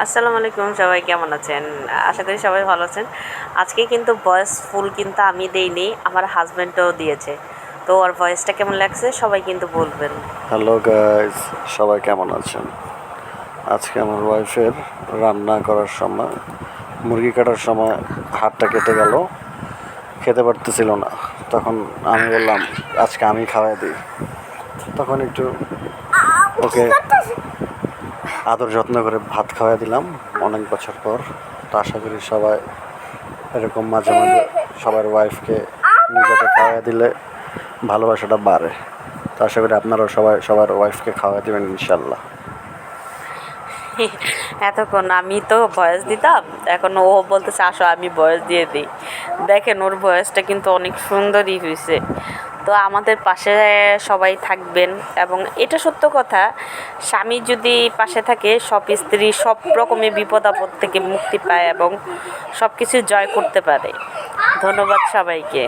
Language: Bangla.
আসসালামু আলাইকুম, সবাই কেমন আছেন? আশা করি সবাই ভালো আছেন। আজকে কিন্তু ভয়েস ফুল কিন্তু আমি দেইনি, আমার হাজব্যান্ডও দিয়েছে। তো ওর ভয়েসটা কেমন লাগছে সবাই কিন্তু বলবেন। হ্যালো গাইস, সবাই কেমন আছেন? আজকে আমার ওয়াইফের রান্না করার সময়, মুরগি কাটার সময় হাতটা কেটে গেল, খেতে পারতেছিল না। তখন আমি বললাম আজকে আমি খাওয়াই দিই। তখন একটু ওকে আদর যত্ন করে ভাত খাওয়াই দিলাম অনেক বছর পর। তো আশা করি সবাই এরকম মাঝে মাঝে সবার ওয়াইফকে নিজেকে খাওয়াই দিলে ভালোবাসাটা বাড়ে। তো আশা করি আপনারাও সবাই সবার ওয়াইফকে খাওয়াই দেবেন ইনশাল্লাহ। এতক্ষণ আমি তো ভয়েস দিতাম, এখন ও বলতেছে আসো আমি ভয়েস দিয়ে দিই। দেখেন ওর ভয়েসটা কিন্তু অনেক সুন্দরই হয়েছে। তো আমাদের পাশে সবাই থাকবেন, এবং এটা সত্য কথা, স্বামী যদি পাশে থাকে সব স্ত্রী সব রকমের বিপদ আপদ থেকে মুক্তি পায় এবং সব কিছু জয় করতে পারে। ধন্যবাদ সবাইকে।